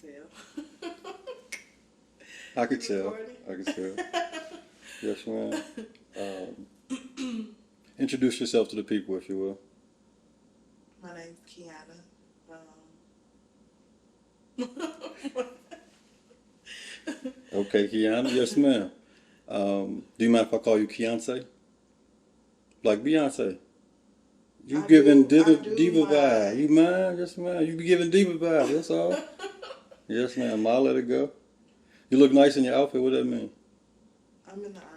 tell. I could You tell. recording? I could tell. Yes, ma'am. Introduce yourself to the people, if you will. My name's Kiana. Okay, Kiana. Yes, ma'am. Do you mind if I call you Beyonce? Like Beyonce? You giving diva vibe. You mind? Yes, ma'am. You be giving diva vibe. That's all. Yes, ma'am. I'll let it go. You look nice in your outfit. What does that mean? I'm in the Army.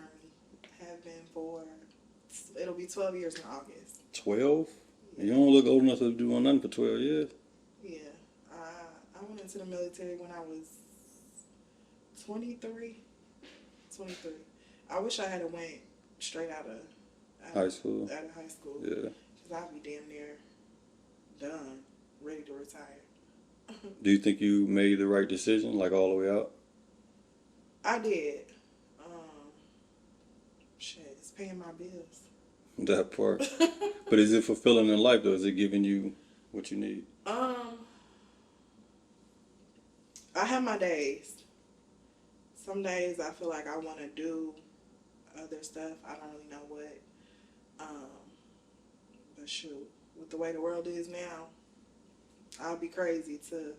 Have been for, it'll be 12 years in August. 12? Yeah. You don't look old enough to be doing nothing for 12 years. Yeah. I went into the military when I was 23. 23. I wish I had went straight out of High school. Out of high school. Yeah. Because I'd be damn near done, ready to retire. Do you think you made the right decision, like all the way out? I did. Shit, it's paying my bills. That part. But is it fulfilling in life, though? Is it giving you what you need? I have my days. Some days I feel like I want to do other stuff. I don't really know what. But shoot, with the way the world is now, I'll be crazy to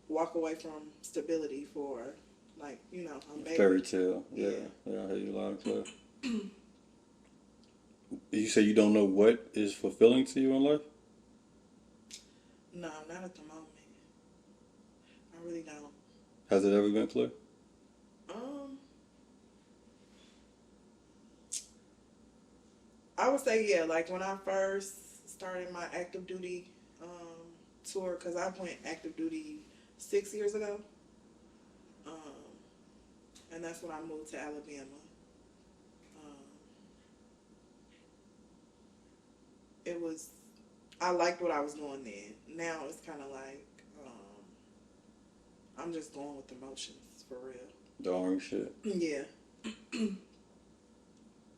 walk away from stability for, like, a baby. Fairy tale. Yeah. I hear you loud and clear. You say you don't know what is fulfilling to you in life? No, not at the moment. I really don't. Has it ever been clear? I would say, yeah, like when I first started my active duty tour, because I went active duty 6 years ago. And that's when I moved to Alabama. I liked what I was doing then. Now it's kind of like, I'm just going with the motions, for real. The orange shit. Yeah.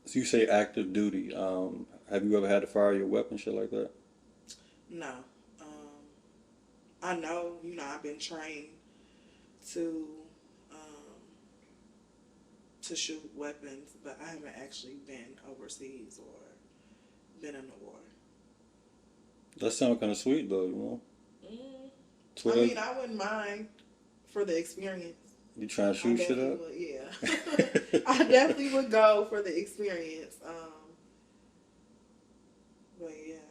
So you say active duty. Have you ever had to fire your weapon, shit like that? No. I know, I've been trained to shoot weapons, but I haven't actually been overseas or been in a war. That sounds kind of sweet, though, you know? I mean, I wouldn't mind for the experience. You trying to shoot shit up? Yeah. I definitely would go for the experience. But yeah,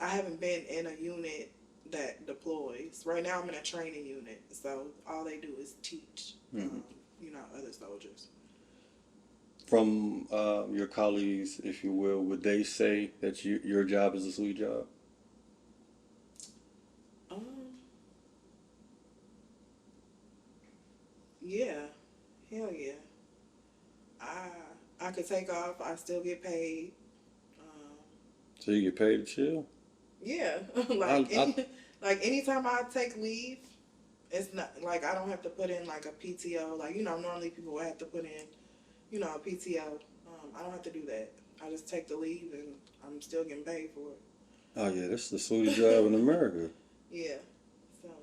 I haven't been in a unit that deploys. Right now I'm in a training unit, so all they do is teach, other soldiers. From your colleagues, if you will, would they say that your job is a sweet job? Yeah. Hell yeah. I could take off. I still get paid. So you get paid to chill? Yeah. Anytime I take leave, it's not like I don't have to put in like a PTO. Like, normally people would have to put in, a PTO. I don't have to do that. I just take the leave and I'm still getting paid for it. Oh yeah, that's the sweetest job in America. Yeah. So.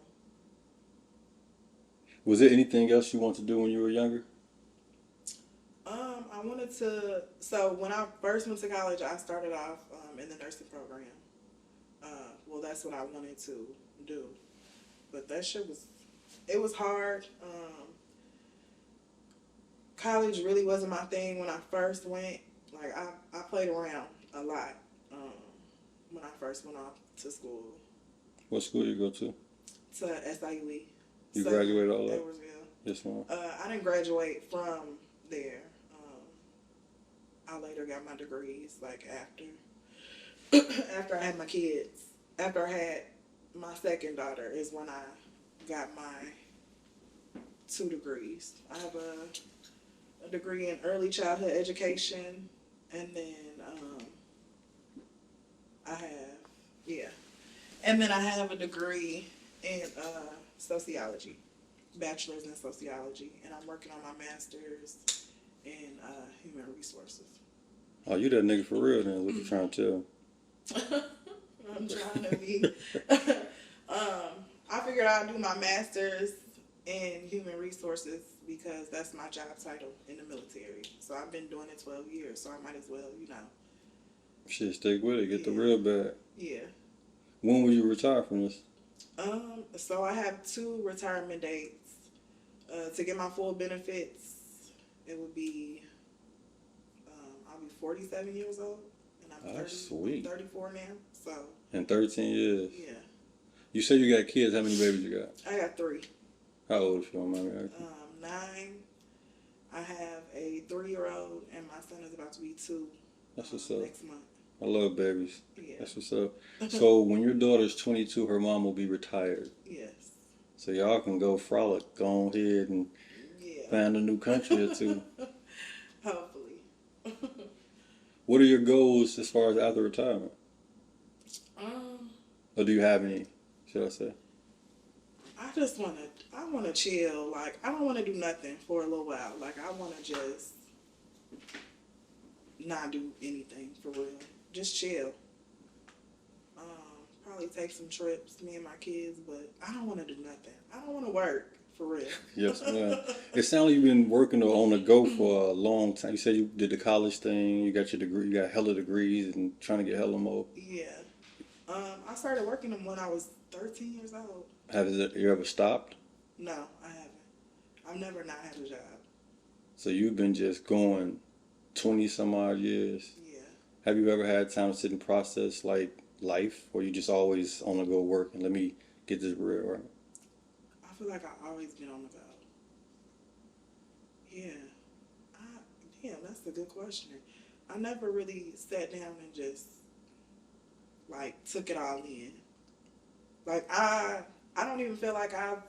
Was there anything else you wanted to do when you were younger? I wanted to. So when I first went to college, I started off in the nursing program. Well, that's what I wanted to do, but that shit was hard. College really wasn't my thing when I first went. Like I played around a lot when I first went off to school. What school you go to? To SIUE. You graduated all that? Yes, ma'am. I didn't graduate from there. I later got my degrees, like after I had my kids. After I had my second daughter is when I got my 2 degrees. I have a degree in early childhood education, and then I have a degree in sociology, bachelor's in sociology, and I'm working on my master's in human resources. Oh, you that nigga for real then, what you trying to tell? I'm trying to be. I figured I'd do my master's in human resources because that's my job title in the military. So I've been doing it 12 years, so I might as well, Shit, stick with it. Get the Yeah. real bag. Yeah. When will you retire from this? So I have 2 retirement dates. To get my full benefits, it would be, I'll be 47 years old, and I'm That's 30, sweet. 34 now. So In 13 years. yeah, You say you got kids. How many babies you got? I got 3. How old, if you don't mind me asking? 9. I have a 3-year-old, and my son is about to be 2. That's what's up. Next month. I love babies. Yeah. That's what's up. So when your daughter's 22, her mom will be retired. Yes. So y'all can go frolic. Go ahead and find a new country or two. Hopefully. What are your goals as far as after retirement? Or do you have any, should I say? I want to chill. Like, I don't want to do nothing for a little while. Like, I want to just not do anything for real. Just chill. Probably take some trips, me and my kids, but I don't want to do nothing. I don't want to work, for real. Yes, ma'am. It sounds like you've been working on the go for a long time. You said you did the college thing, you got your degree, you got hella degrees and trying to get hella more. Yeah. I started working them when I was 13 years old. You ever stopped? No, I haven't. I've never not had a job. So you've been just going 20 some odd years. Yeah. Have you ever had time to sit and process like life, or you just always on the go working? Let me get this real right. I feel like I've always been on the go. Yeah. Damn, that's a good question. I never really sat down and just like took it all in. Like I don't even feel like I've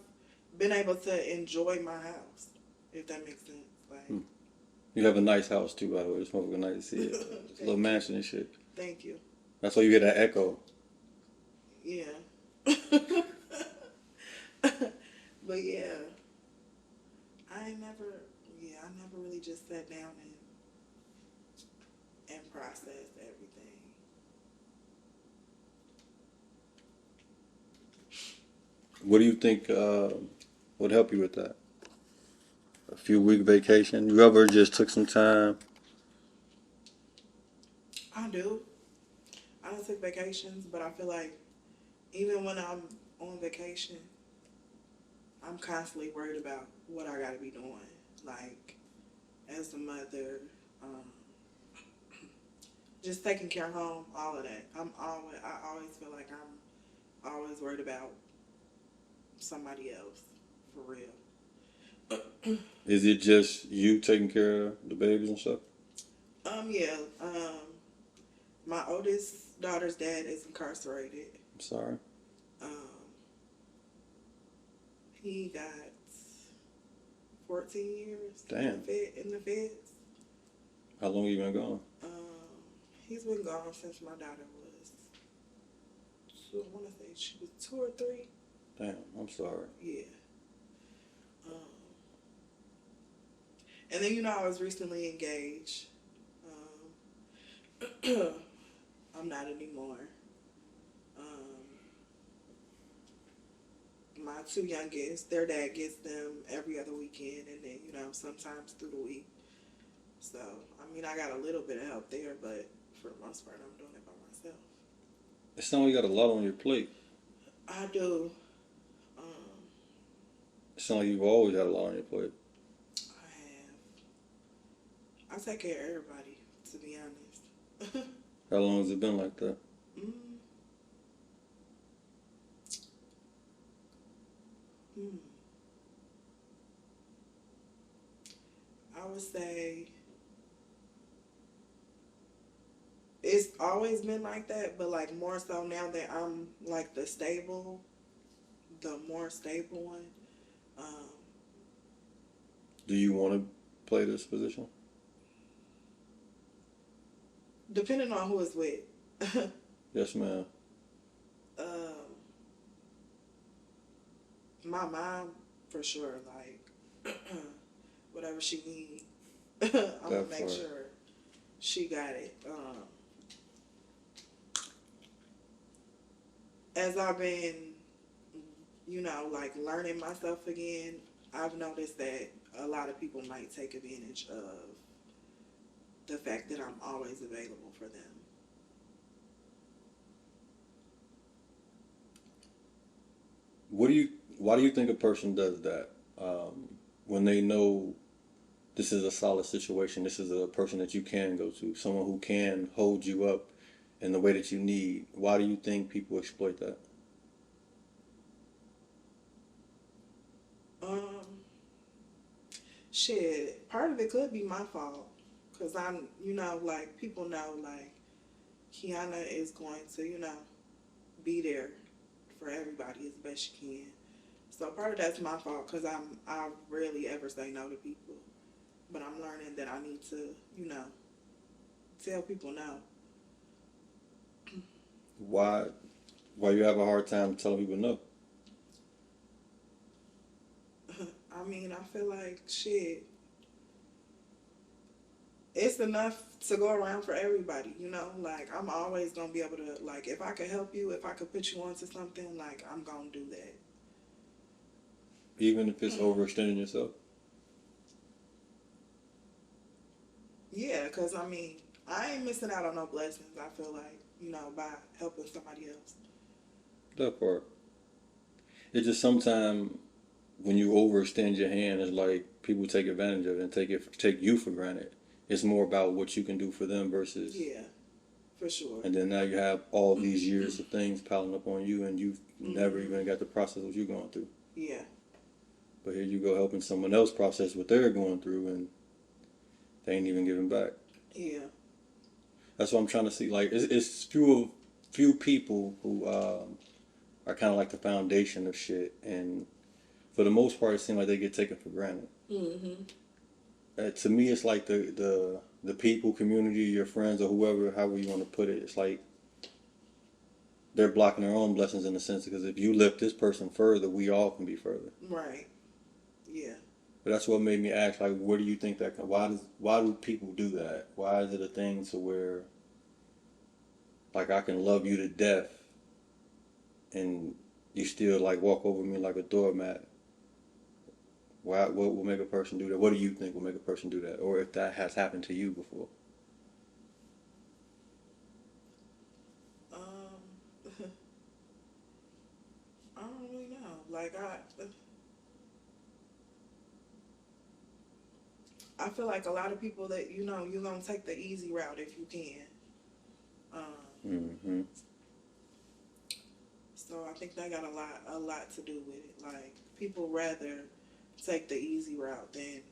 been able to enjoy my house, if that makes sense. Like You have a nice house too, by the way. It's motherfucking nice to see it. It's a little mansion and shit. Thank you. That's why you get that echo. Yeah. But yeah. I never really just sat down and processed everything. What do you think would help you with that? A few week vacation? You ever just took some time? I do. I don't take vacations, but I feel like even when I'm on vacation, I'm constantly worried about what I gotta be doing. Like, as a mother, just taking care of home, all of that. I always feel like I'm always worried about somebody else, for real. Is it just you taking care of the babies and stuff? Yeah. My oldest daughter's dad is incarcerated. I'm sorry. He got 14 years. Damn. In the feds. How long you been gone? He's been gone since my daughter was, I want to say she was 2 or 3. Damn, I'm sorry. Yeah. And then, I was recently engaged. I'm not anymore. My 2 youngest, their dad gets them every other weekend, and then, sometimes through the week. So, I got a little bit of help there, but for the most part, I'm doing it by myself. It sounds like you got a lot on your plate. I do. It sounds like you've always had a lot on your plate. I take care of everybody, to be honest. How long has it been like that? Mm. I would say it's always been like that, but like more so now that I'm like the more stable one. Do you want to play this position? Depending on who it's with. Yes, ma'am. My mom, for sure, like, whatever she needs, I'm going to make sure she got it. As I've been, you know, like learning myself again, I've noticed that a lot of people might take advantage of the fact that I'm always available for them. Why do you think a person does that? When they know this is a solid situation, this is a person that you can go to, someone who can hold you up in the way that you need. Why do you think people exploit that? Um, Shit, part of it could be my fault. Because I'm, you know, like, people know, like, Kiana is going to, you know, be there for everybody as best she can. So part of that's my fault because I rarely ever say no to people. But I'm learning that I need to, you know, tell people no. Why why you have a hard time telling people no? I mean, I feel like shit. It's enough to go around for everybody, you know? Like, I'm always gonna be able to, like, if I could help you, if I could put you onto something, like, I'm gonna do that. Even if it's overextending yourself? Yeah, because, I mean, I ain't missing out on no blessings, I feel like, you know, by helping somebody else. That part. It's just sometimes when you overextend your hand, it's like people take advantage of it and take you for granted. It's more about what you can do for them versus, Yeah, for sure. and then now you have all these years of things piling up on you, and you've never even got to process what you're going through. Yeah. But here you go helping someone else process what they're going through, and they ain't even giving back. Yeah. That's what I'm trying to see. Like it's few people who are kind of like the foundation of shit, and for the most part, it seems like they get taken for granted. Mm-hmm. To me, it's like the people, community, your friends, or whoever, however you want to put it. It's like they're blocking their own blessings in a sense because if you lift this person further, we all can be further. Right. Yeah. But that's what made me ask, like, where do you think that? Why do people do that? Why is it a thing to where, like, I can love you to death, and you still like walk over me like a doormat? Why? What will make a person do that? What do you think will make a person do that? Or if that has happened to you before? Um, I don't really know. Like I feel like a lot of people that you know you're gonna take the easy route if you can. Mm-hmm. So I think that got a lot to do with it. Like people rather take the easy route than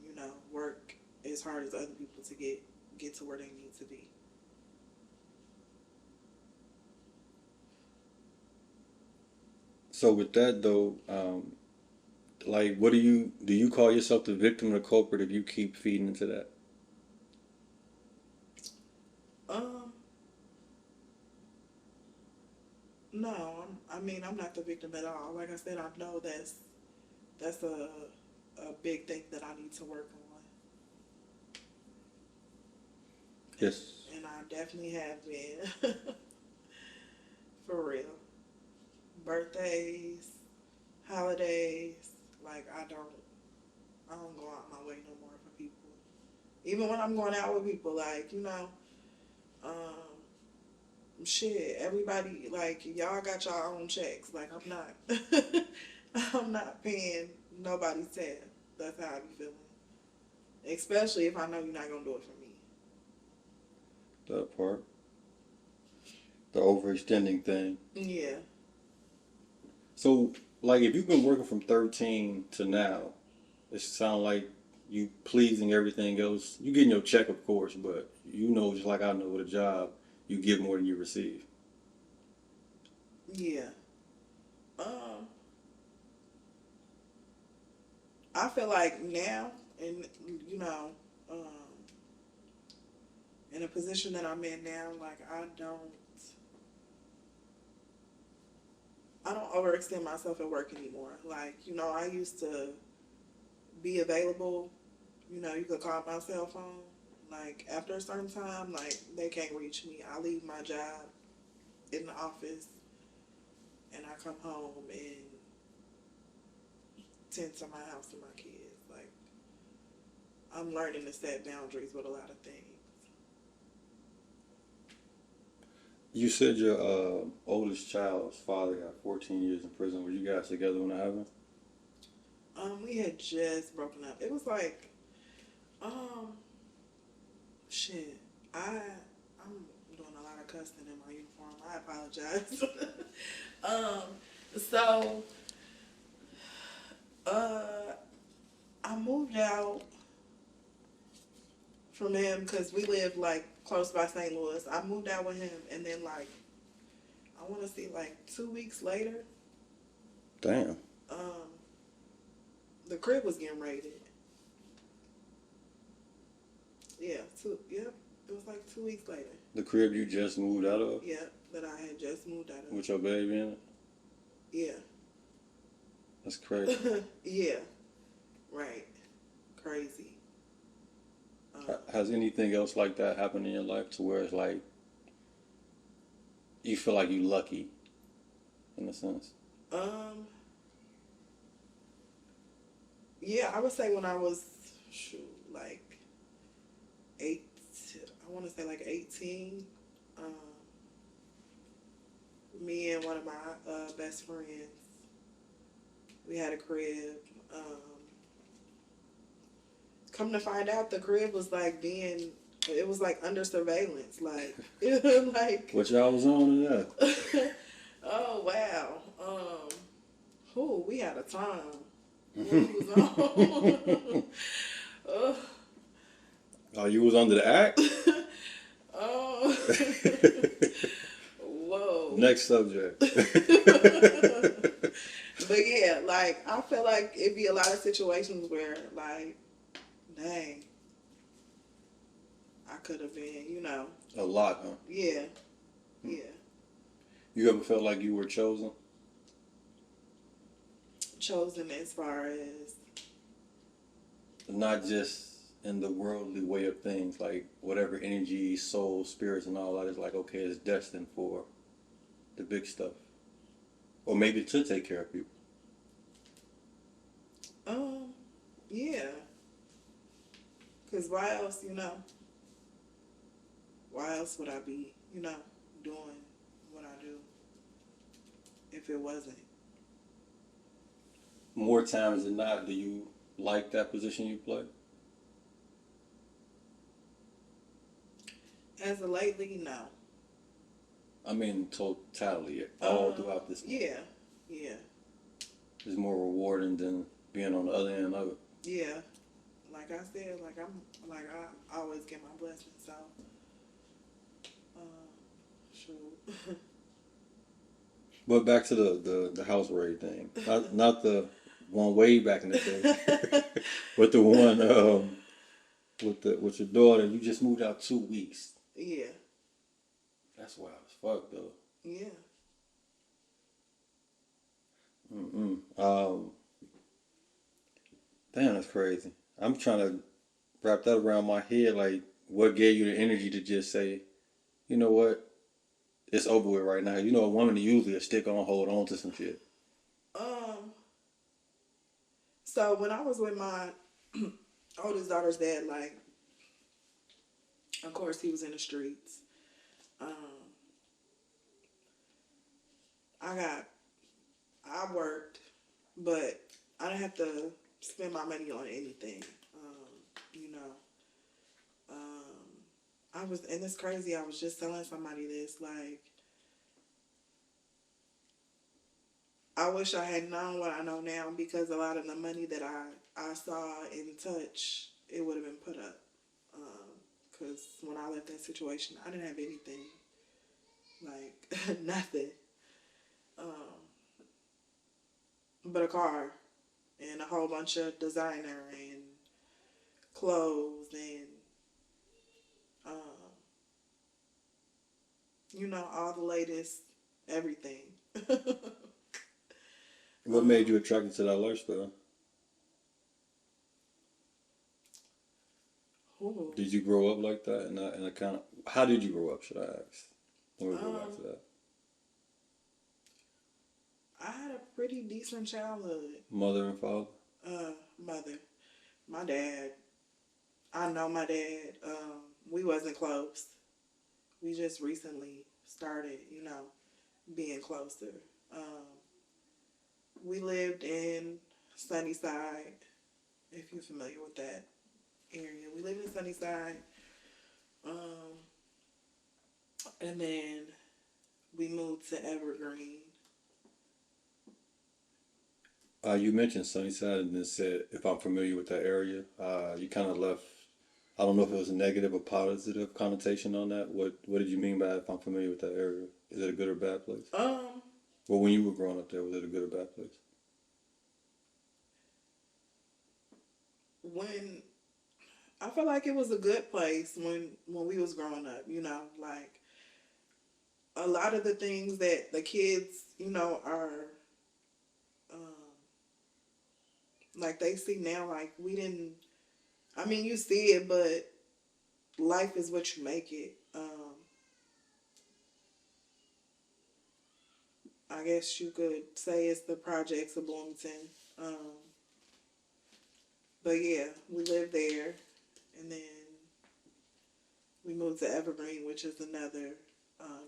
you know work as hard as other people to get to where they need to be. So with that though, like, what do you call yourself the victim or the culprit if you keep feeding into that? Um, no, I mean I'm not the victim at all. Like I said, I know that's a big thing that I need to work on. Yes. And I definitely have been for real. Birthdays, holidays, like I don't go out my way no more for people. Even when I'm going out with people, like you know, shit, everybody like y'all got y'all own checks. Like I'm not, I'm not paying nobody's tab. That's how I be feeling. Especially if I know you're not gonna do it for me. That part. The overextending thing. Yeah. So, like, if you've been working from 13 to now, it sounds like you pleasing everything else. You getting your check, of course, but you know, just like I know with a job, you give more than you receive. Yeah. Um, I feel like now, and you know, um, in a position that I'm in now, like I don't overextend myself at work anymore. Like, you know, I used to be available. You know, you could call my cell phone. Like, after a certain time, like, they can't reach me. I leave my job in the office and I come home and tend to my house and my kids. Like, I'm learning to set boundaries with a lot of things. You said your oldest child's father got 14 years in prison. Were you guys together when that happened? We had just broken up. It was like, um, shit. I'm doing a lot of cussing in my uniform. I apologize. So, I moved out from him because we lived like close by St. Louis. I moved out with him, and then like I want to see like 2 weeks later, Damn. the crib was getting raided. Yeah, yep. It was like 2 weeks later. The crib you just moved out of? Yeah, that I had just moved out of. With your baby in it? Yeah. That's crazy. Yeah. Right. Crazy. Has anything else like that happened in your life to where it's like you feel like you lucky in a sense? Yeah, I would say when I was like I want to say like 18. Me and one of my best friends, we had a crib. Come to find out, the crib was like it was like under surveillance. Like, like. What y'all was on in that? Oh wow. We had a time. When we was on. Oh, you was under the act? Oh. Whoa. Next subject. But yeah, like I feel like it'd be a lot of situations where like, dang, I could have been, A lot, huh? Yeah. Yeah. You ever felt like you were chosen? Chosen as far as Not just in the worldly way of things, like whatever energy, soul, spirits, and all that is like, okay, it's destined for the big stuff. Or maybe to take care of people. Yeah. Because why else, why else would I be, doing what I do if it wasn't? More times than not, do you like that position you play? As of lately, no. I mean, totality, all throughout this. Yeah, yeah. It's more rewarding than being on the other end of it. Yeah. Like I said, I always get my blessings, so shoot. But back to the house raid thing. Not the one way back in the day, but the one with your daughter. You just moved out 2 weeks. Yeah. That's wild as fuck, though. Yeah. Damn, that's crazy. I'm trying to wrap that around my head. Like, what gave you the energy to just say, you know what? It's over with right now. You know, a woman usually a stick on, hold on to some shit. So when I was with my oldest daughter's dad, like, of course he was in the streets. I worked, but I didn't have to spend my money on anything. And it's crazy. I was just telling somebody this, like, I wish I had known what I know now, because a lot of the money that I saw and touched, it would have been put up. Because when I left that situation, I didn't have anything. Like, nothing. But a car and a whole bunch of designer and clothes and, all the latest everything. What made you attracted to that lifestyle? Ooh. Did you grow up like that? And I kind of, how did you grow up? Should I ask? When we go back to that. I had a pretty decent childhood. Mother and father. Mother. My dad, I know my dad, we wasn't close. We just recently started, being closer. Um, we lived in Sunnyside, if you're familiar with that area. We lived in Sunnyside, um, and then we moved to Evergreen. You mentioned Sunnyside and then said if I'm familiar with that area. You kind of left. I don't know if it was a negative or positive connotation on that. What did you mean by if I'm familiar with that area? Is it a good or bad place? Well, when you were growing up there, was it a good or bad place? When I felt like it was a good place when we was growing up, like a lot of the things that the kids, are um, like they see now, like we didn't. I mean, you see it, but life is what you make it. I guess you could say it's the projects of Bloomington. Um, but yeah, we lived there, and then we moved to Evergreen, which is another um,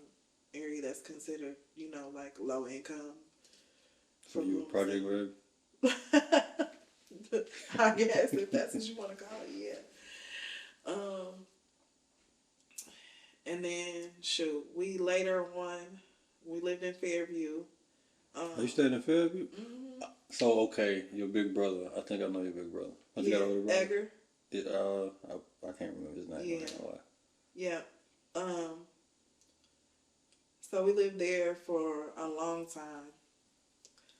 area that's considered, like low income. So you were Project Red? I guess if that's what you want to call it, yeah. And then shoot, we lived in Fairview. You stayed in Fairview? Mhm. So okay, your big brother. I think I know your big brother. You Yeah, got an older brother? Edgar. I can't remember his name. Yeah. I don't know why. Yeah. So we lived there for a long time.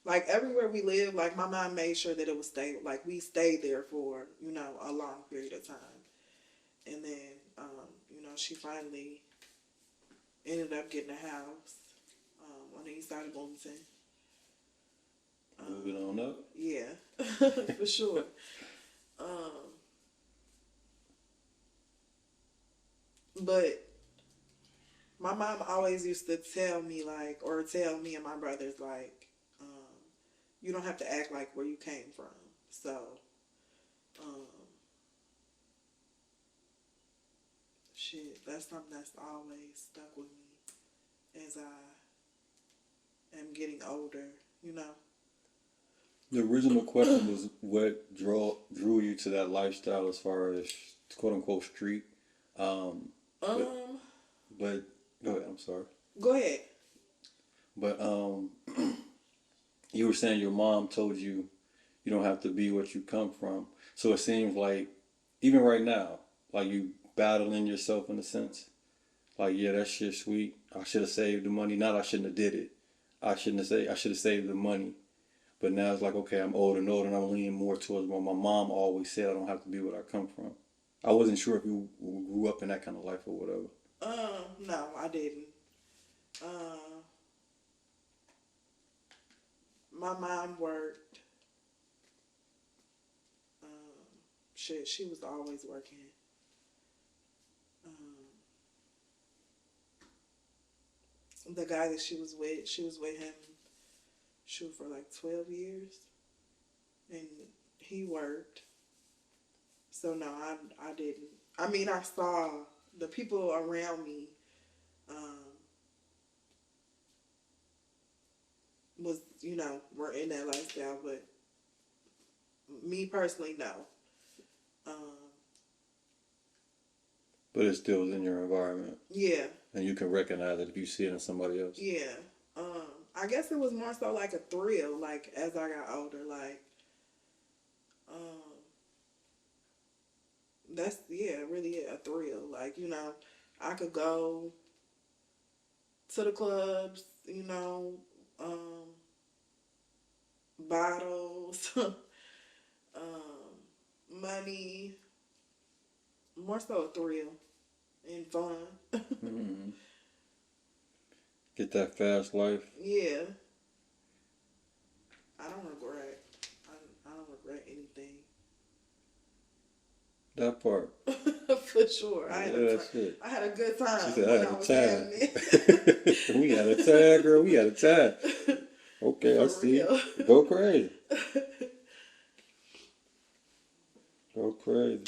Like everywhere we lived, like my mom made sure that it was stable. Like we stayed there for, a long period of time. And then, she finally ended up getting a house on the east side of Bloomington. Moving on up. Yeah, for sure. But my mom always used to tell me, like, or tell me and my brothers, like, you don't have to act like where you came from. So, um, shit, that's something that's always stuck with me as I am getting older, The original question was what drew you to that lifestyle as far as quote unquote street. Um, but, but go ahead. I'm sorry. Go ahead. But you were saying your mom told you you don't have to be what you come from. So it seems like even right now, like you battling yourself in a sense. Like yeah, that shit's sweet. I should have saved the money. Not I shouldn't have did it. I should have saved the money. But now it's like, okay, I'm older and older and I'm leaning more towards what my mom always said, I don't have to be what I come from. I wasn't sure if you grew up in that kind of life or whatever. No, I didn't. My mom worked. She was always working. The guy that she was with him, for like 12 years. And he worked. So no, I didn't. I mean, I saw the people around me was, were in that lifestyle, but me personally, no. But it still is in your environment. Yeah. And you can recognize it if you see it in somebody else. Yeah. I guess it was more so like a thrill, like as I got older, like, that's, really a thrill. Like, I could go to the clubs, bottles, money, more so a thrill and fun. Mm-hmm. Get that fast life. Yeah. I don't regret. I don't regret anything. That part. For sure. I had a good time. She said, I had a time. We had a time, girl. We had a time. Okay, I see. Go crazy. Go crazy.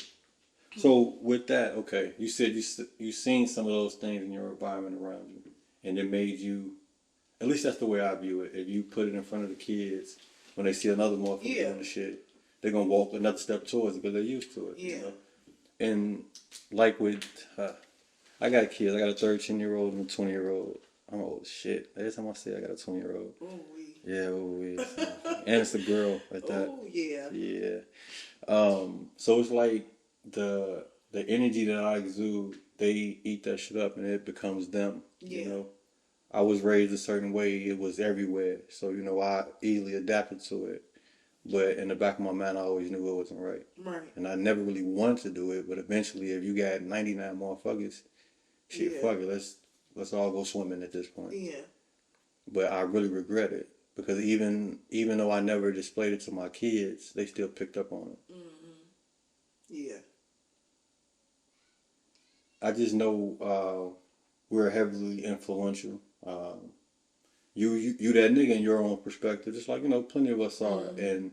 So with that, okay, you said you seen some of those things in your environment around you, and it made you. At least that's the way I view it. If you put it in front of the kids, when they see another motherfucker doing the shit, they're gonna walk another step towards it because they're used to it. Yeah. You know? And like with, I got kids. I got a 13-year-old and a 20-year-old. I'm old as shit. Every time I say I got a 20-year-old. Oh, we. Yeah, and it's a girl at that. Oh, yeah. Yeah. So it's like the energy that I exude, they eat that shit up and it becomes them. Yeah. You know, I was raised a certain way; it was everywhere. So you know, I easily adapted to it. But in the back of my mind, I always knew it wasn't right. Right. And I never really wanted to do it. But eventually, if you got 99 motherfuckers, shit, fuck it, let's all go swimming at this point. Yeah. But I really regret it because even though I never displayed it to my kids, they still picked up on it. Mm-hmm. Yeah. I just know we're heavily influential. You that nigga in your own perspective, just like you know, plenty of us are, and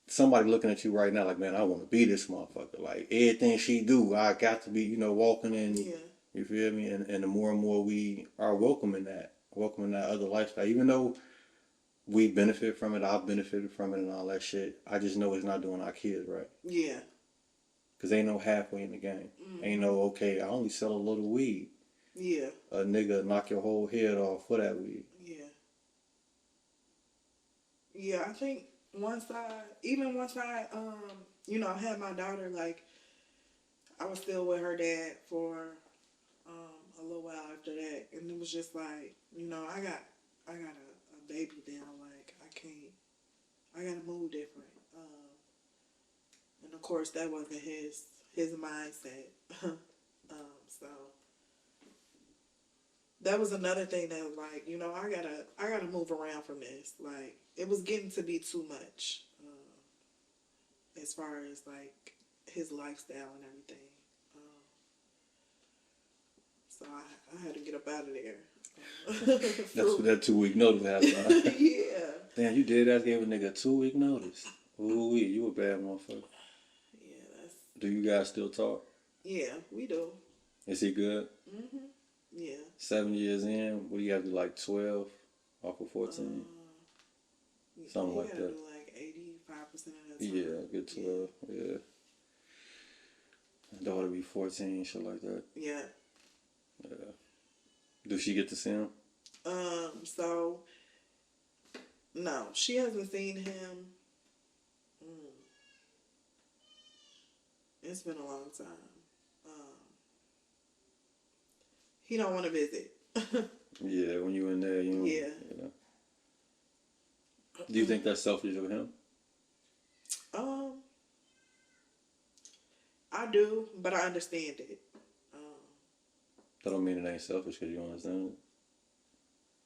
somebody looking at you right now, like man, I want to be this motherfucker. Like everything she do, I got to be, you know, walking in. Yeah. You feel me? And the more and more we are welcoming that other lifestyle, even though we benefit from it, I've benefited from it and all that shit. I just know it's not doing our kids right. Yeah. Cause ain't no halfway in the game. Ain't no okay. I only sell a little weed. Yeah. A nigga knock your whole head off for that weed. Yeah. Yeah, I think once I had my daughter, like, I was still with her dad for a little while after that, and it was just like, you know, I got a baby now, like, I gotta move different, and of course that wasn't his mindset, so that was another thing that was like, you know, I gotta move around from this, like, it was getting to be too much, as far as like his lifestyle and everything. So I had to get up out of there. That's what that 2 week notice happened. Yeah. Damn, you did that? Gave a nigga a 2 week notice. Ooh, you a bad motherfucker. Yeah, Do you guys still talk? Yeah, we do. Is he good? Mhm. Yeah. 7 years in, what do you have to like 12 off of 14? Something like that. Do like 85% of the time. Yeah, good 12. Yeah. My daughter be 14, shit like that. Yeah. Yeah. Do she get to see him? So no, she hasn't seen him. It's been a long time. He don't want to visit. Yeah, when you in there, you. Yeah. Do you think that's selfish of him? I do, but I understand it. That don't mean it ain't selfish because you understand it.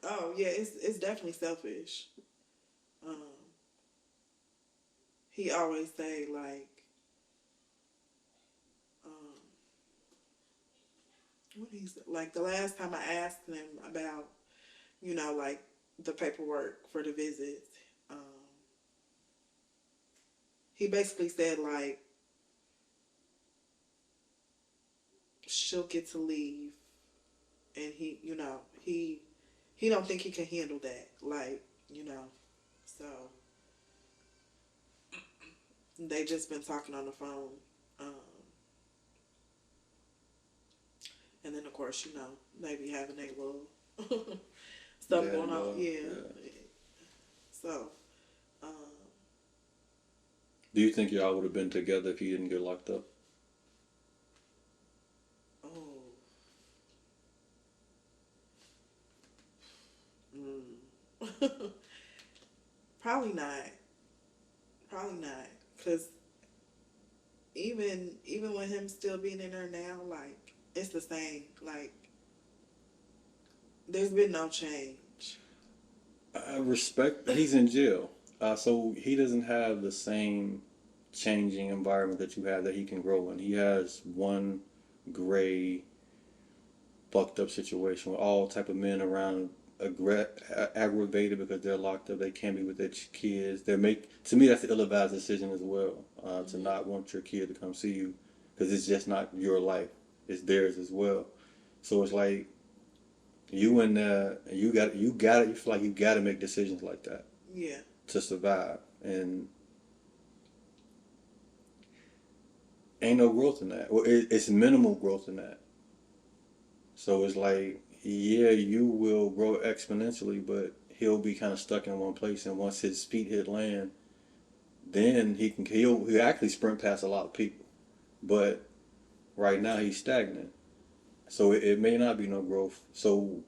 Oh yeah, it's definitely selfish. He always say like, what he said, like the last time I asked him about, you know, like the paperwork for the visits, he basically said like she'll get to leave, and he, you know, he don't think he can handle that, like, you know, so they just been talking on the phone, and then of course, you know, they be having a little stuff going on, yeah. So, do you think y'all would have been together if he didn't get locked up? Probably not. Cause even with him still being in there now, like, it's the same. Like, there's been no change. I respect. He's in jail, so he doesn't have the same changing environment that you have that he can grow in. He has one gray, fucked up situation with all type of men around, aggravated because they're locked up. They can't be with their kids. To me, that's an ill-advised decision as well. to not want your kid to come see you because it's just not your life; it's theirs as well. So it's like you in there, you got you feel like you got to make decisions like that. Yeah. To survive, and ain't no growth in that. Well, it's minimal growth in that. So it's like, yeah, you will grow exponentially, but he'll be kind of stuck in one place. And once his feet hit land, then he'll actually sprint past a lot of people. But right now he's stagnant. So it may not be no growth. So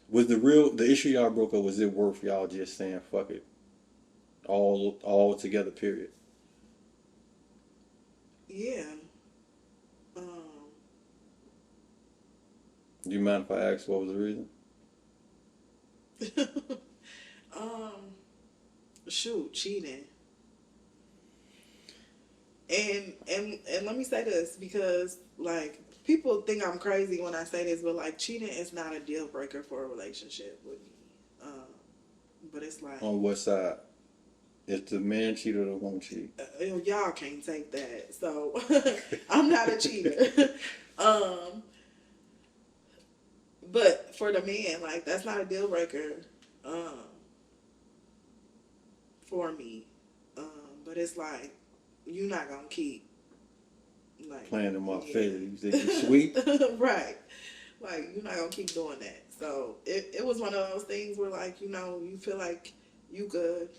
was the issue y'all broke up? Was it worth y'all just saying fuck it, all together? Period. Yeah. Do you mind if I ask what was the reason? Shoot, cheating. And let me say this, because like people think I'm crazy when I say this, but like cheating is not a deal breaker for a relationship with me. But it's like, On what side? If the man cheated or the woman cheat? Y'all can't take that. So I'm not a cheater. But for the man, like that's not a deal breaker for me. But it's like you're not gonna keep like Playing in my face. You think you're sweet? right. Like you're not gonna keep doing that. So it was one of those things where like, you know, you feel like you good.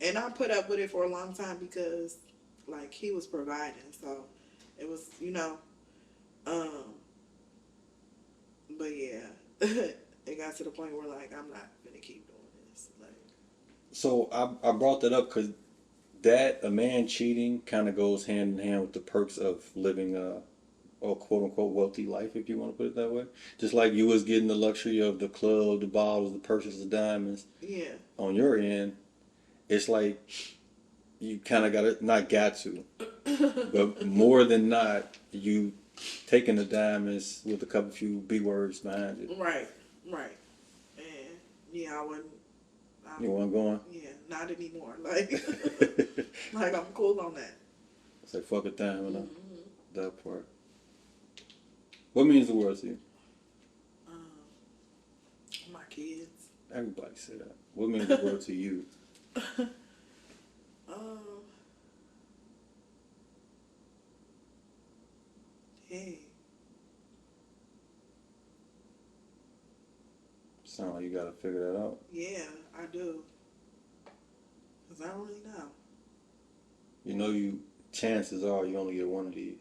And I put up with it for a long time because like he was providing. So it was, you know, but yeah, it got to the point where like I'm not gonna keep doing this. Like, So I brought that up because a man cheating kind of goes hand in hand with the perks of living a quote unquote wealthy life, if you want to put it that way. Just like you was getting the luxury of the club, the bottles, the purses, the diamonds. yeah. On your end, it's like you kind of got to, but more than not, you taking the diamonds with a couple few B words behind it. Right, right. And yeah, I wouldn't. You want going? Yeah, not anymore. Like, like I'm cool on that. It's like fuck a time, and that part. What means the world to you? My kids. Everybody say that. What means the world to you? Hey. Sound like you gotta figure that out. Yeah, I do. Cause I don't really know. You know, chances are you only get one of these.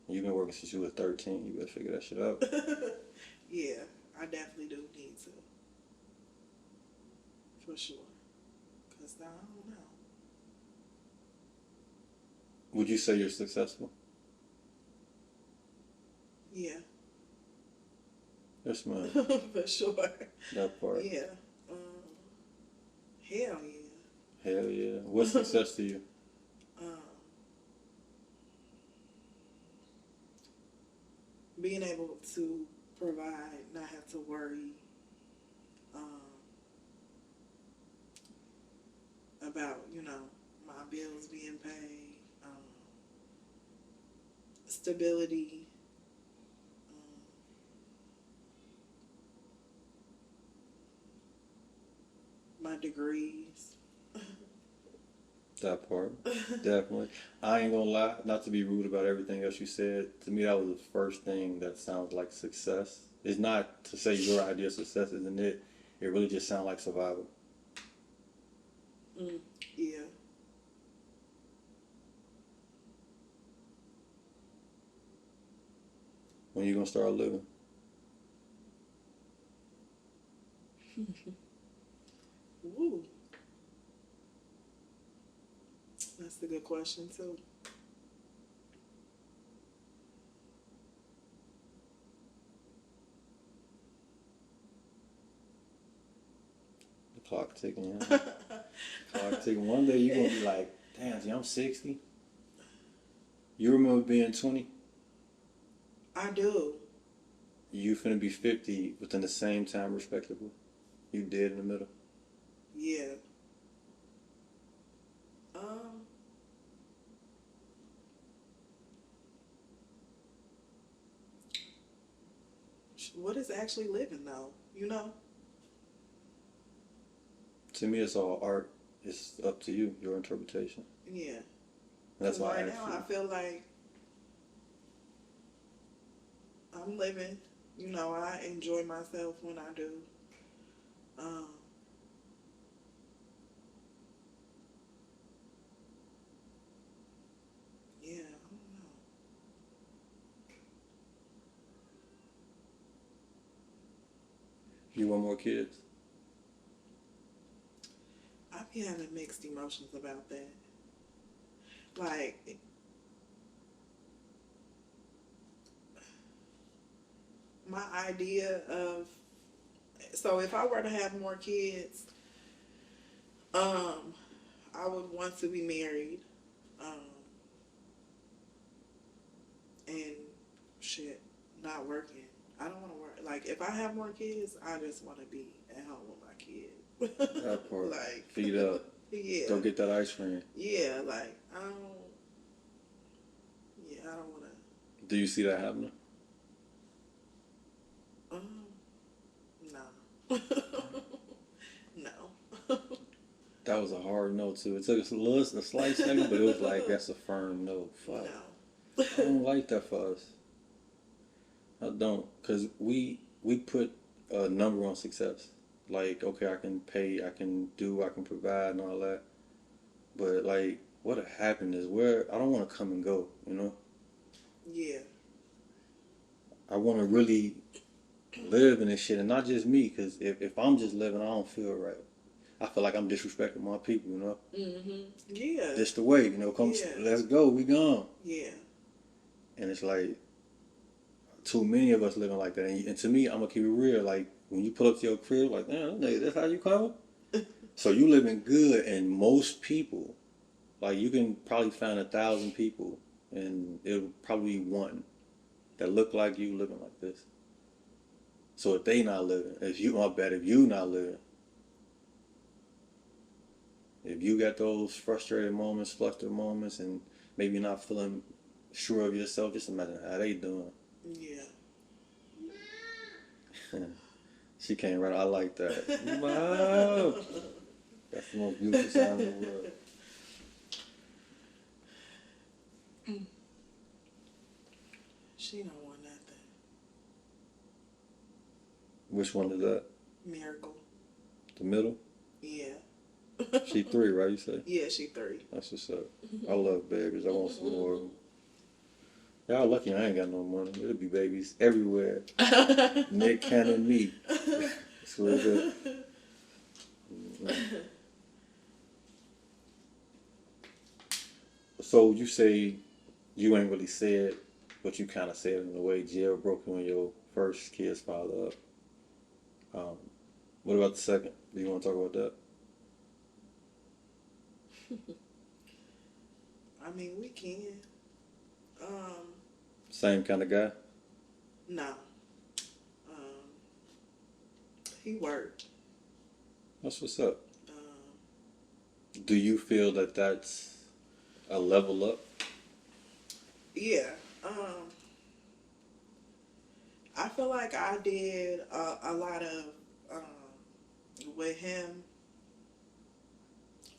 You've been working since you were 13. You better figure that shit out. Yeah, I definitely do need to. For sure. Cause I don't know. Would you say you're successful? Yeah. Yes, man. For sure. That part. Yeah. Hell yeah. Hell yeah. What's success to you? Being able to provide, not have to worry about, you know, my bills being paid, stability, my degrees. That part. Definitely. I ain't gonna lie, not to be rude about everything else you said. To me, that was the first thing that sounds like success. It's not to say your idea of success isn't it. It really just sounds like survival. Yeah. When you gonna start living? Woo. That's a good question too. The clock ticking, yeah. Clock ticking. One day you're gonna be like, damn, see, I'm 60. You remember being 20? I do. You finna be 50 within the same time, respectively. You dead in the middle. Yeah. what is actually living though, you know? To me, it's all art. It's up to you, your interpretation. Yeah. That's Because why I right asked now you. I feel like I'm living. You know, I enjoy myself when I do. Um, yeah, I don't know. You want more kids? I be having mixed emotions about that. Like, my idea of, so if I were to have more kids, um, I would want to be married. Um, and shit, not working. I don't want to work. Like, if I have more kids, I just want to be at home with my kid. That part. Like, Feed up. yeah. Go get that ice cream. Yeah, like, I don't, yeah, I don't want to, Do you see that happening? no. No. That was a hard no too. It took us a slight second, but it was like that's a firm no. Fuck. No. I don't like that for us. I don't, cause we put a number on success. Like, okay, I can pay, I can do, I can provide, and all that. But like, what happened is where I don't want to come and go. You know, Yeah. I want to really live in this shit, and not just me. Cause if I'm just living, I don't feel right. I feel like I'm disrespecting my people. You know, Yeah. just the way. You know, come, Yeah. let's go, we gone. Yeah. And it's like too many of us living like that. And to me, I'm gonna keep it real. Like when you pull up to your crib, like, man, that's how you come. So you living good, and most people, like you can probably find 1,000 people, and it'll probably be one that look like you living like this. So if they not living, if you not living, if you got those frustrated moments, flustered moments, and maybe not feeling sure of yourself, just imagine how they doing. Yeah. She came right. I like that. Wow. That's the most beautiful sound in the world. She don't want nothing. Which one is that? Miracle. The middle? Yeah. She 3, right? You say? Yeah, she 3. That's what's up. I love babies. I want some more of them. Y'all lucky I ain't got no money. It'll be babies everywhere. Nick Cannon, me. That's what it is. So you say you ain't really said, but you kind of said it in a way. Jailbroken when your first kid's father up. What about the second? Do you want to talk about that? I mean, we can. Same kind of guy? No. Um, he worked. That's what's up. Um, Do you feel that that's a level up? yeah. I feel like I did a lot of, with him,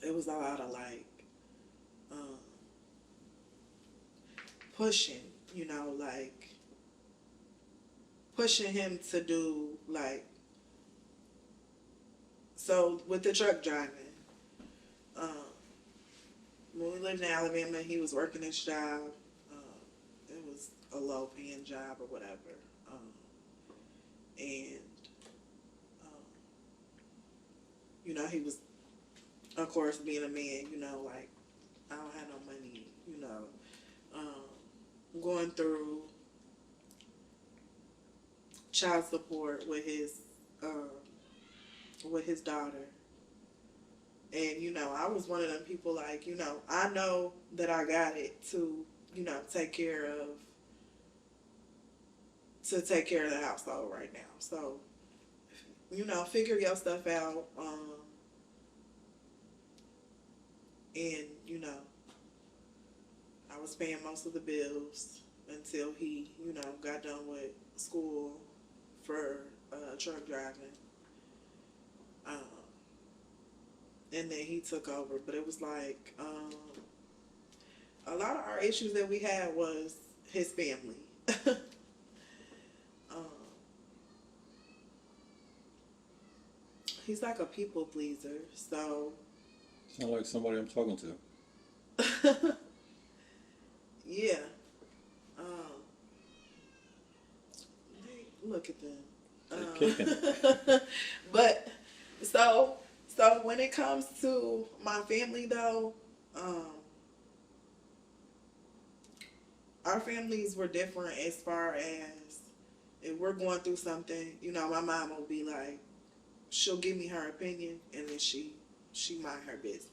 it was a lot of like, pushing, you know, like pushing him to do like, so with the truck driving, um, when we lived in Alabama, he was working his job. It was a low paying job or whatever. And, you know, he was, of course, being a man, you know, like, I don't have no money, you know, going through child support with his daughter. And, you know, I was one of them people like, you know, I know that I got it to, you know, take care of the household right now. So, you know, figure your stuff out. And, you know, I was paying most of the bills until he, you know, got done with school for truck driving. Um, and then he took over. But it was like a lot of our issues that we had was his family. um, he's like a people pleaser, so. Sound like somebody I'm talking to. Yeah. Look at them. Kicking. But so when it comes to my family though, our families were different as far as if we're going through something, you know, my mom will be like, she'll give me her opinion and then she mind her business.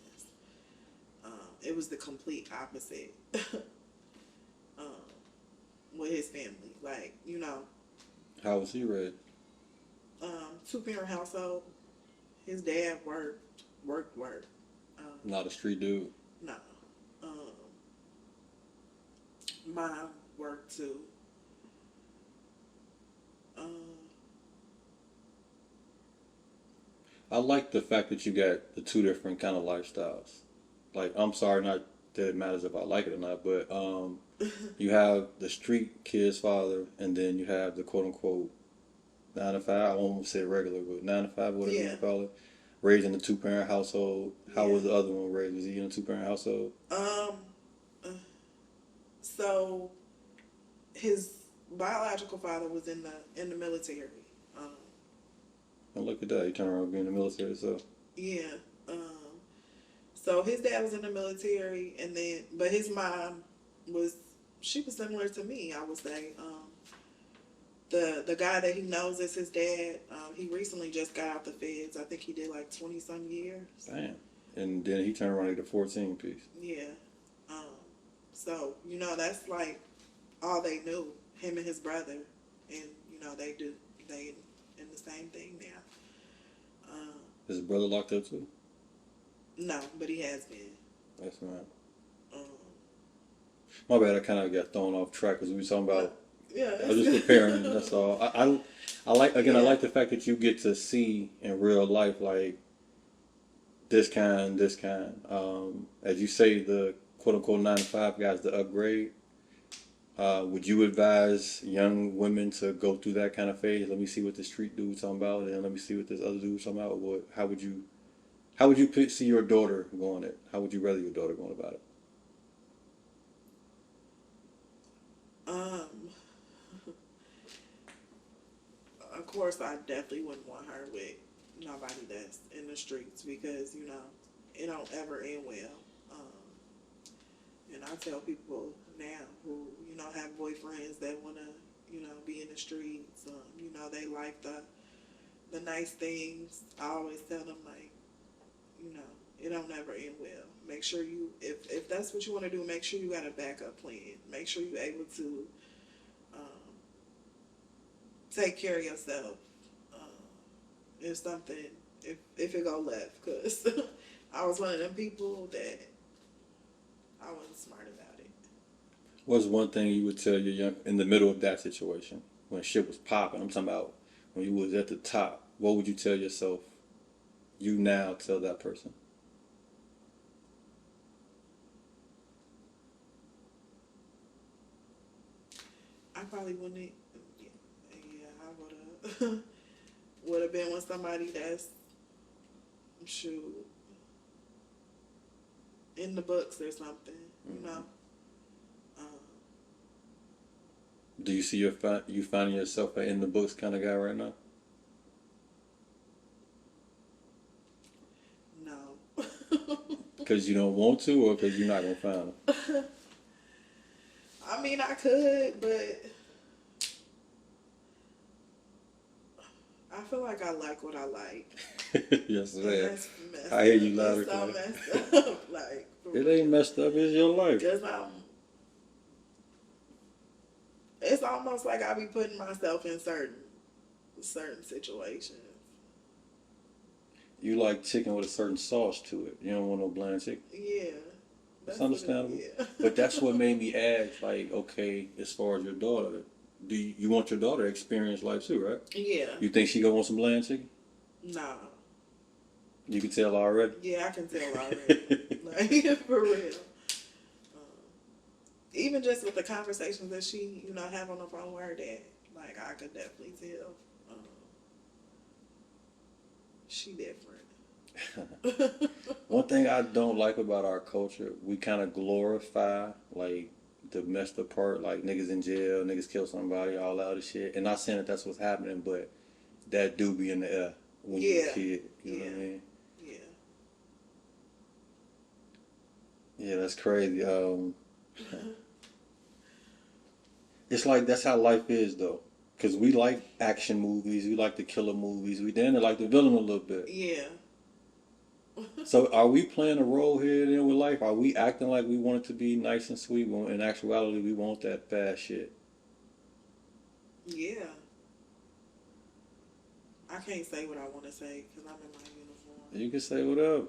It was the complete opposite with his family. Like, you know. How was he raised? 2-parent household. His dad worked. Not a street dude. No. Mom worked too. I like the fact that you got the two different kind of lifestyles. Like, I'm sorry, not that it matters if I like it or not, but you have the street kid's father, and then you have the quote unquote 9 to 5. I won't say regular, but 9 to 5, whatever you call it. Raised in a 2-parent household. How was the other one raised? Was he in a 2-parent household? So his biological father was in the military. And look at that, he turned around being in the military, so. Yeah. So his dad was in the military, and then, but his mom was similar to me, I would say. The guy that he knows as his dad, he recently just got out the feds. I think he did like 20-some years. Damn. And then he turned around and did a 14 piece. Yeah. So, you know, that's like all they knew, him and his brother. And, you know, they in the same thing now. Is his brother locked up too? No, but he has been. That's right. My bad, I kind of got thrown off track because we were talking about. Yeah. I was just preparing. That's all. I like I like the fact that you get to see in real life like this kind. As you say, the quote unquote 9 to 5 guys, the upgrade. Would you advise young women to go through that kind of phase? Let me see what the street dude's talking about, and let me see what this other dude's talking about. How would you see your daughter going it? How would you rather your daughter going about it? Of course, I definitely wouldn't want her with nobody that's in the streets because, you know, it don't ever end well. And I tell people now who, you know, have boyfriends that want to, you know, be in the streets, you know, they like the nice things. I always tell them, like, you know, it don't ever end well. Make sure you, if that's what you want to do, make sure you got a backup plan. Make sure you're able to take care of yourself if something, if it go left. Because I was one of them people that I wasn't smart about it. What's one thing you would tell your young, in the middle of that situation, when shit was popping, I'm talking about when you was at the top, what would you tell yourself, you now tell that person? I probably wouldn't, I would have been with somebody that's, shoot, in the books or something, you know. Do you see you finding yourself an in the books kind of guy right now? No. Because you don't want to, or because you're not gonna find them? I mean, I could, but I feel like I like what I like. Yes, ma'am. I hear you loud and clear. clear. It's so messed up. Like, it ain't messed up. It's your life. Because it's almost like I be putting myself in certain situations. You like chicken with a certain sauce to it. You don't want no bland chicken. Yeah. That's understandable. Yeah. But that's what made me ask, like, okay, as far as your daughter, do you want your daughter to experience life too, right? Yeah. You think she gonna want some land chicken? No. You can tell already. Yeah, I can tell already. Like, for real. Even just with the conversations that she, have on the phone with her dad, like, I could definitely tell. She different. One thing I don't like about our culture, we kind of glorify like the messed up part, like niggas in jail, niggas kill somebody, all that other shit. And not saying that that's what's happening, but that do be in the air when you're a kid. You know what I mean? Yeah. Yeah, that's crazy. It's like that's how life is though, because we like action movies, we like the killer movies, we then like the villain a little bit. Yeah. So are we playing a role here then with life? Are we acting like we want it to be nice and sweet when in actuality we want that fast shit? Yeah. I can't say what I want to say because I'm in my uniform. You can say whatever.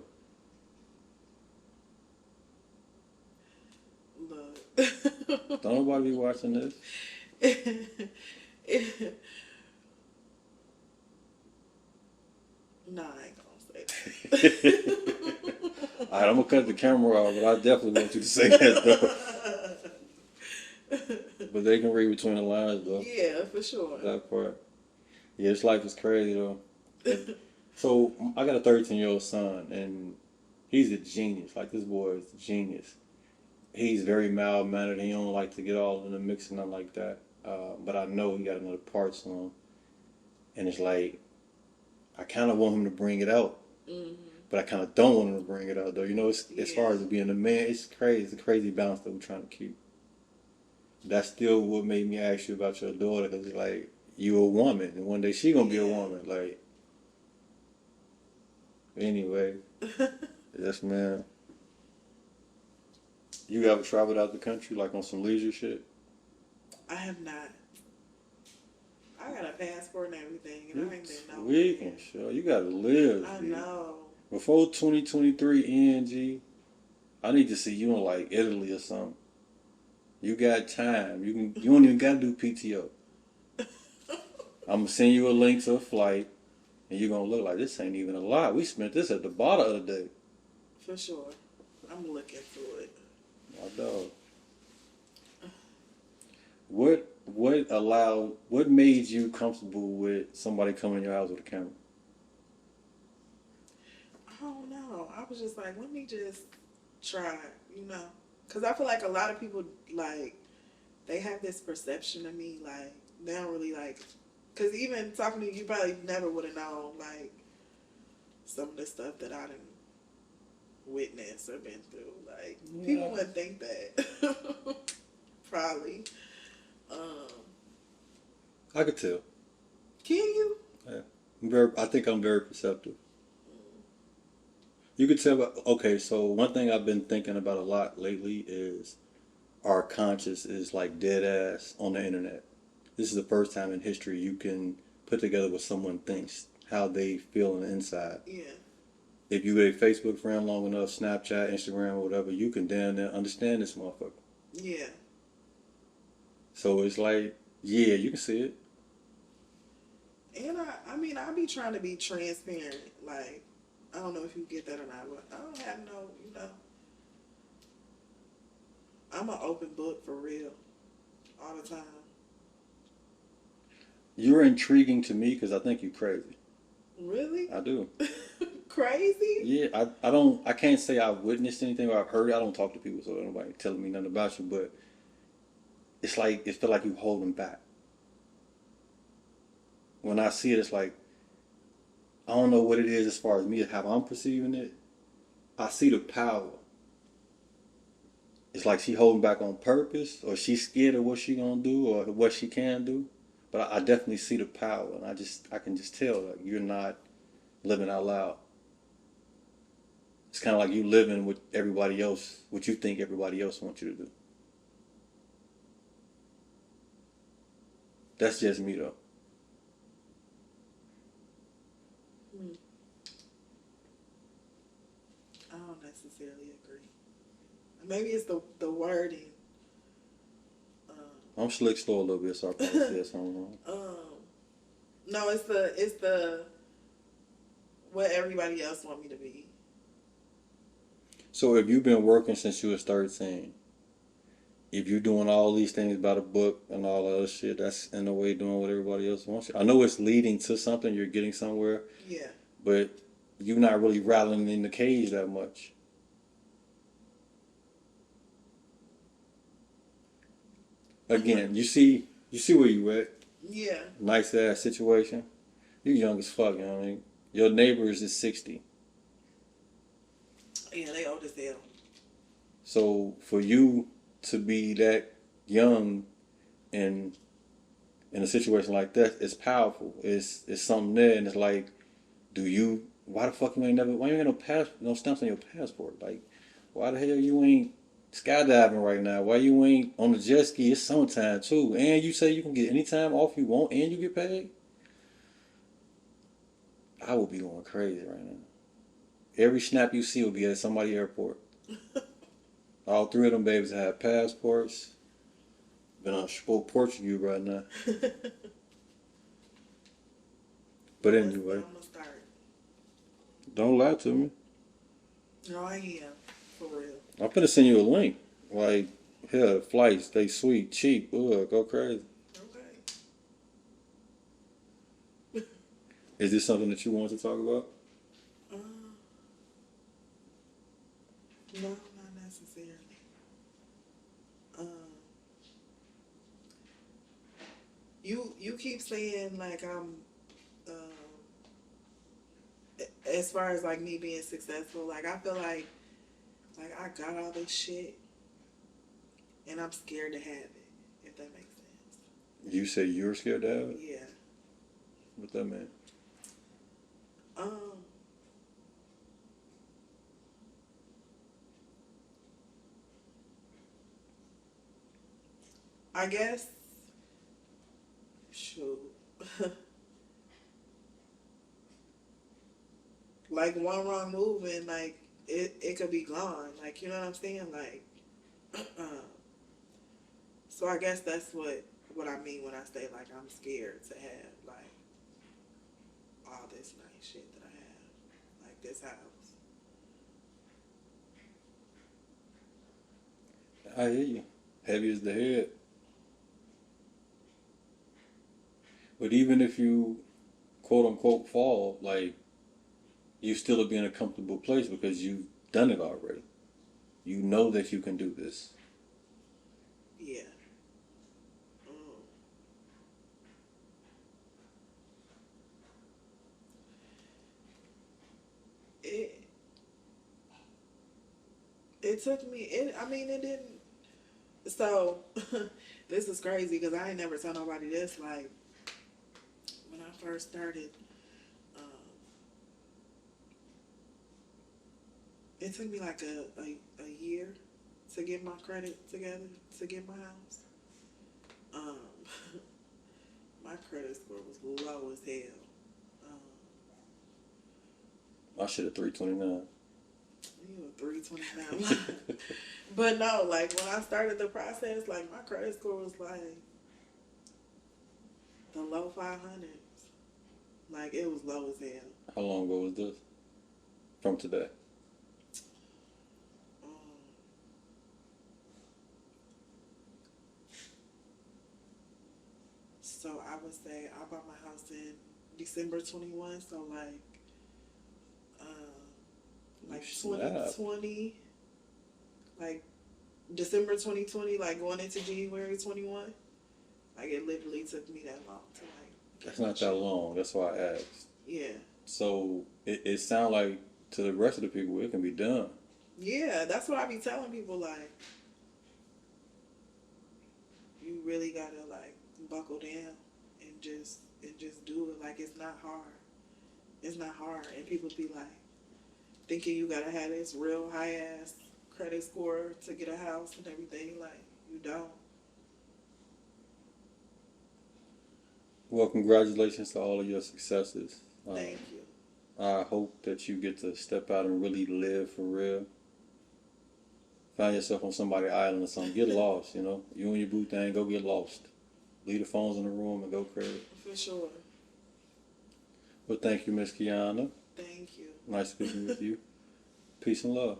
Look. Don't nobody be watching this. Nah, I ain't gonna say that. Alright, I'm gonna cut the camera off, but I definitely want you to say that though. But they can read between the lines though. Yeah, for sure. That part. Yeah, this life is crazy though. So I got a 13-year-old son, and he's a genius. Like this boy is a genius. He's very mild mannered. He don't like to get all in the mix and nothing like that. But I know he got another parts to him, and it's like I kind of want him to bring it out, but I kind of don't want him to bring it out though. You know, as far as being a man, it's crazy. It's a crazy balance that we're trying to keep. That's still what made me ask you about your daughter, because it's like you a woman, and one day she gonna be a woman. Like anyway, yes, man. You ever traveled out the country, like on some leisure shit? I have not. I got a passport and everything, and I ain't been nowhere. We can show. You gotta live. I know. Before 2023 ENG, I need to see you in like Italy or something. You got time. You don't even gotta do PTO. I'm gonna send you a link to a flight, and you're gonna look like this ain't even a lot. We spent this at the bar the other day. For sure. I'm looking for it. My dog. What made you comfortable with somebody coming in your house with a camera? I don't know. I was just like, let me just try, Because I feel like a lot of people, like, they have this perception of me, like, they don't really, like, because even talking to you, you probably never would have known, like, some of the stuff that I didn't witness or been through. Like, people wouldn't think that. Probably. I could tell. Can you? Yeah. I think I'm very perceptive. You could tell. Okay, so one thing I've been thinking about a lot lately is our conscience is like dead ass on the internet. This is the first time in history you can put together what someone thinks, how they feel on the inside. Yeah. If you a Facebook friend long enough, Snapchat, Instagram, or whatever, you can damn near understand this motherfucker. Yeah. So it's like, yeah, you can see it. And I be trying to be transparent. Like, I don't know if you get that or not, but I don't have no, I'm an open book for real. All the time. You're intriguing to me because I think you're crazy. Really? I do. Crazy? Yeah, I can't say I've witnessed anything or I've heard. I don't talk to people, so nobody telling me nothing about you, but it's like, it feels like you holding back. When I see it, it's like, I don't know what it is as far as me, how I'm perceiving it. I see the power. It's like she holding back on purpose, or she's scared of what she gonna do or what she can do. But I definitely see the power, and I can just tell, like, you're not living out loud. It's kind of like you living with everybody else, what you think everybody else wants you to do. That's just me, though. I don't necessarily agree. Maybe it's the wording. I'm slick slow a little bit, so I probably said something wrong. No, it's the what everybody else want me to be. So if you've been working since you was 13, if you're doing all these things by the book and all that other shit, that's in a way doing what everybody else wants you. I know it's leading to something, you're getting somewhere, Yeah. but you're not really rattling in the cage that much. Again, you see where you at. Yeah. Nice ass situation. You young as fuck, you know what I mean? Your neighbors is 60. Yeah, they old as hell. So for you to be that young in a situation like that, it's powerful. It's something there, and it's like, why the fuck why you ain't got no stamps on your passport? Like, why the hell you ain't skydiving right now? Why you ain't on the jet ski? It's summertime too, and you say you can get any time off you want, and you get paid. I would be going crazy right now. Every snap you see will be at somebody's airport. All three of them babies have passports. Been on spoke Portuguese right now. But anyway, I'm gonna start. don't lie to me. No, I am. For real. I'm finna send you a link. Like, hell, flights, they sweet, cheap. Ugh, go crazy. Okay. Is this something that you want to talk about? No, not necessarily. You keep saying like I'm, as far as like me being successful, like I feel like I got all this shit, and I'm scared to have it. If that makes sense. You say you're scared to have it? Yeah. What that mean? I guess. Shoot. Like one wrong move and like it could be gone. Like, you know what I'm saying? Like, so I guess that's what I mean when I say like I'm scared to have like all this nice shit that I have, like this house. I hear you. Heavy as the head. But even if you quote unquote fall, like, you still will be in a comfortable place because you've done it already. You know that you can do this. Yeah. It took me. It didn't. So this is crazy because I ain't never tell nobody this. Like when I first started, it took me like a year to get my credit together to get my house. My credit score was low as hell. I should have 329. You were 329. But no, like when I started the process, like my credit score was like the low 500s. Like it was low as hell. How long ago was this? From today? So I would say I bought my house in December 21. So like 2020, like December 2020, like going into January 21. Like it literally took me that long to like. That's not that long. That's why I asked. Yeah. So it sounds like to the rest of the people it can be done. Yeah, that's what I be telling people. Like, you really gotta like buckle down and just do it. Like it's not hard. It's not hard, and people be like thinking you gotta have this real high ass credit score to get a house and everything. Like you don't. Well, congratulations to all of your successes. Thank you. I hope that you get to step out and really live for real. Find yourself on somebody's island or something. Get lost, you know. You and your boo thing, go get lost. Leave the phones in the room and go crazy. For sure. Well, thank you, Miss Kiana. Thank you. Nice speaking with you. Peace and love.